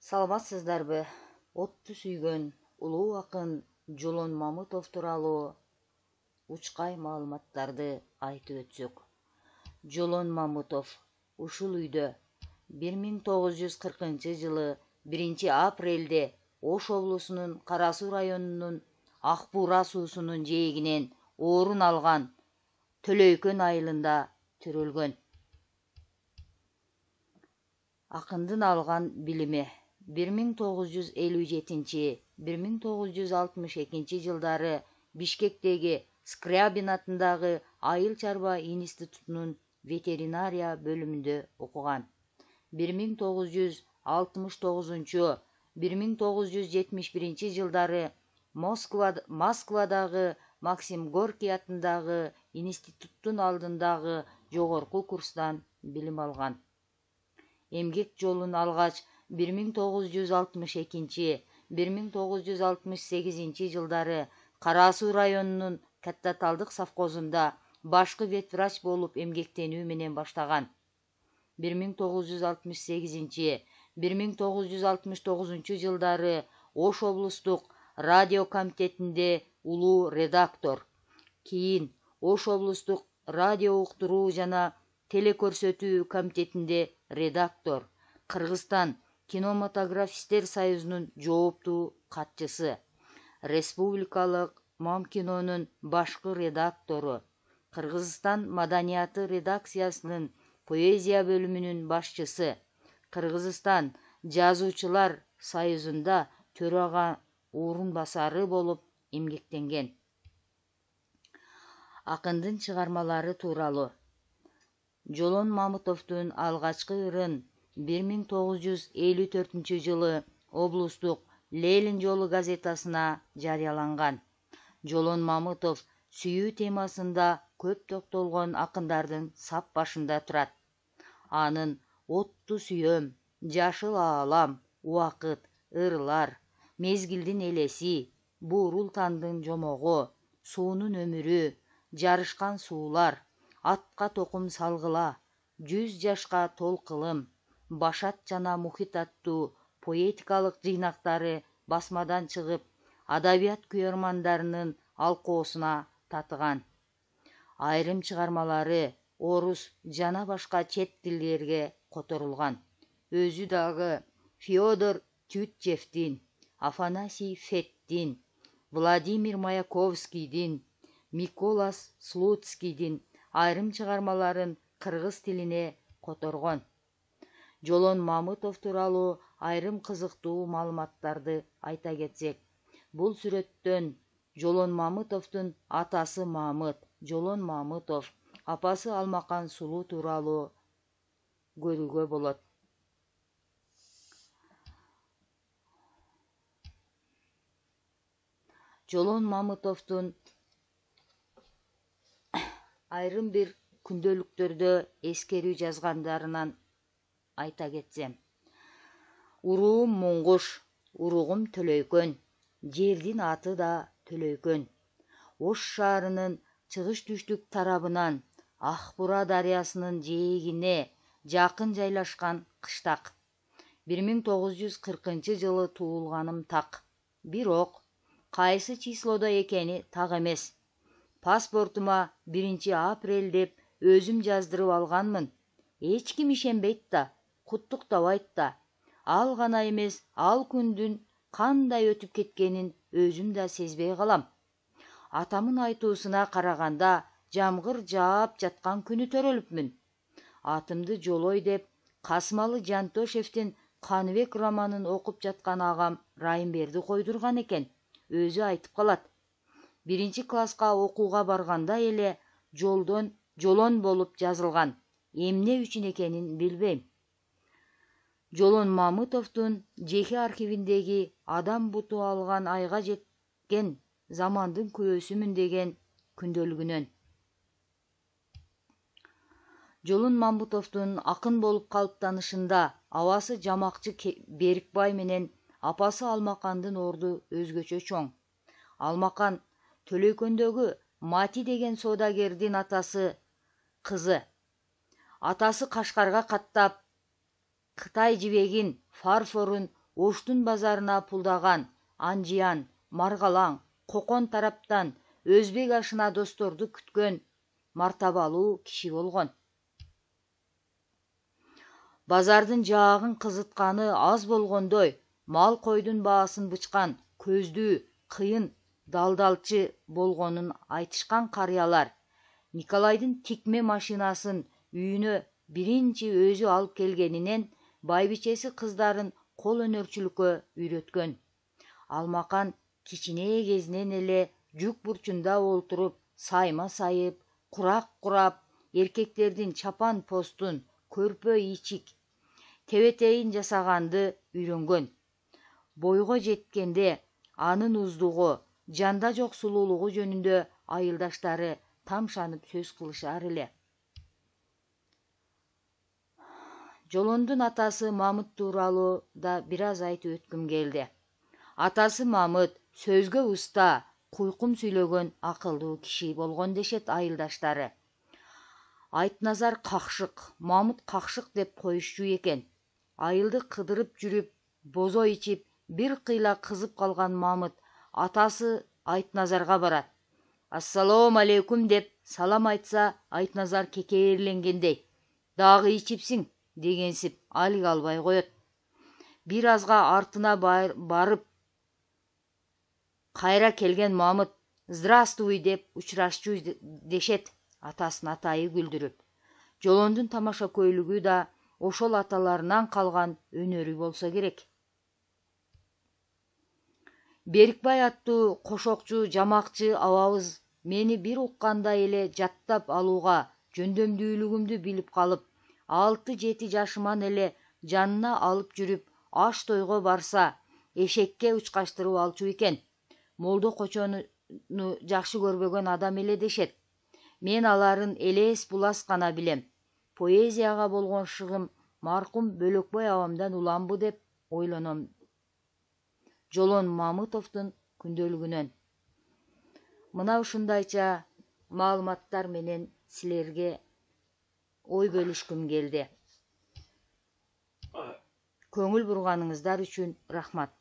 Саламатсыздарбы? Отты сүйгөн улуу акын Жолон Мамытов тууралуу учкай маалыматтарды айтып өтсөк. Жолон Мамытов ушул үйдө 1940 жылы 1-апрелде Ош облусунун Кара Суу районунун Акбуура суусунун жээгинен орун алган Төлөйкөн айылында төрөлгөн. Акындын алган билими 1957-1962 жылдары Бишкектеги Скрябин атындагы айыл чарба институтунун ветеринария бөлүмүндө окуган. 1969-1971 жылдары Москвадагы Максим Горький атындагы институттун алдындагы жогорку курстан билим алган. Эмгек жолун алгач 1962-1968 жылдары Кара Суу районунун Каттаталдык совхозунда башкы ветврач болуп эмгектенүү менен баштаган. 1960-1969 жылдары Ош облустук радио комитетинде улуу редактор, кийин Ош облустук радио уктуруу жана телекөрсөтүү комитетинде редактор, Кыргызстан кинематографисттер союзунун жооптуу катчысы, республикалык Мамкинонун башкы редактору, Кыргызстан маданияты редакциясынын поэзия бөлүмүнүн башчысы, Кыргызстан жазуучулар союзунда төрага орун басары болуп эмгектенген. Акындын чыгармалары тууралуу. Жолон Мамытовдун алгачкы ырын 1954 жылы облустук Ленин жолу газетасына жарыяланган. Жолон Мамытов сүйүү темасында көп токтолгон акындардын сап башында турат. Анын Отту сүйөм, Жашыл аалам, Убакыт, Ырлар, Мезгилдин элеси, Буурул тандын жомогу, Суунун өмүрү, Жарышкан суулар, Атка токум салгыла, 100 жашка толкылым, Башат жана Мухит аттуу поэтикалык жыйнактары басмадан чыгып, адабият күйөрмандарынын алкоосуна татыган. Айрым чыгармалары орус жана башка чет тилдерге которулган. Өзү дагы Федор Тютчевдин, Афанасий Феттин, Владимир Маяковскийдин, Миколас Слуцкийдин айрым чыгармаларын кыргыз тилине которгон. Жолон Мамытов тууралуу айрым кызыктуу маалыматтарды айта кетсек, бул сүрөттөн Жолон Мамытовдун атасы Мамыт, Жолон Мамытов, апасы Алмакан Сулуу тууралуу көрүүгө болот. Жолон Мамытовдун айрым бир күндөлүктөрдө эскерүү жазгандарынан айта кетсем. Уруум Муңгуш, уругум Төлөйкөн, жердин аты да Төлөйкөн. Ош шаарынын чыгыш-түштүк тарабынан Акбуура дарыясынын жээгине жакын жайлашкан кыштак. 1940 жылы туулганым так. Бирок кайсы числодо экени так эмес. Паспортума 1-апрель деп өзүм жаздырып алганмын. Эч ким ишенбейт да, куттуктабайт да. Ал гана эмес, ал күндүн кандай өтүп кеткенин өзүм да сезбей калам. Атамын айтуусуна караганда жамгыр жаап жаткан күнү төрөлүпмүн. Атымды Жолой деп Касымалы Жантошевдин Каныбек романын окуп жаткан агам Райымберди койдурган экен. Өзү айтып калат. 1-класска окууга барганда эле Жолон болуп жазылган. Эмне үчүн экенин билбейм. Жолон Мамытовдун жеке архивиндеги адам буту алган айга жеткен замандын күбөсүмүн деген күндөлүгүнөн. Жолон Мамытовдун акын болуп калыптанышында абасы жамакчы Берикбай менен апасы Алмакандын орду өзгөчө чоң. Алмакан Төлөйкөндөгү Мати деген соодагердин атасы кызы. Атасы Кашкарга каттап Кытай жибегин, фарфорун, Оштун базарына пулдаган Анжиян, Маргалаң, Кокон тараптан өзбек ашына досторду күткөн мартабалуу киши болгон. Базардын жаагын кызытканы аз болгондой, мал койдун баасын бычкан көздүү, кыйын далдалчы болгонун айтышкан карыялар Николайдын тикме машинасын үйүнө биринчи өзү алып келгенинен байбичеси кыздарын кол өнөрчүлүккө үйрөткөн. Алмакан кичине кезинен эле жүк бурчунда олтуруп, сайма сайып, курак курап, эркектердин чапан постун, көрпө ичик, тебетейин жасаганды үйрөнгөн. Бойго жеткенде анын уздугу, жанда жок сулуулугу жөнүндө айылдаштары тамшанып сөз кылышар эле. Жолондун атасы Мамыт тууралуу да бир аз айтып өткүм келди. Атасы Мамыт сөзгө уста, куйкум сүйлөгөн акылдуу киши болгон дешет айылдаштары. Айтназар какшык, Мамыт какшык деп коюшчу экен. Айылды кыдырып жүрүп, бозой ичип, бир кыйла кызып калган Мамыт атасы Айтназарга барат. Ассалому алейкум деп салам айтса, Айтназар кекейирленгендей: "Дагы ичипсиң" дегенсип алик албай коет. Бир азга артына барып кайра келген Мамыт "Здравствуй" деп учурашчу дешет атасын атайы күлдүрүп. Жолондун тамаша көйлүгү да ошол аталарынан калган өнөрү болсо керек. Берикбай аттуу кошокчу, жамакчы абабыз мени бир уккандай эле жаттап алууга жөндөмдүүлүгүмдү билип калып, 6-7 жашыман эле жанына алып жүрүп, аш тойго барса, эшекке учкаштырып алчу экен. Молдо кочону жакшы көрбөгөн адам эле дешет. Мен аларын элес булас гана билем. Поэзияга болгон шыгым маркум Бөлөкбай абамдан уламбы деп ойлоном. Жолон Мамытовдун күндөлүгүнөн. Мына ушундайча маалыматтар менен силерге ой бөлүшкүм келди. Көңүл бурганыңыздар үчүн рахмат.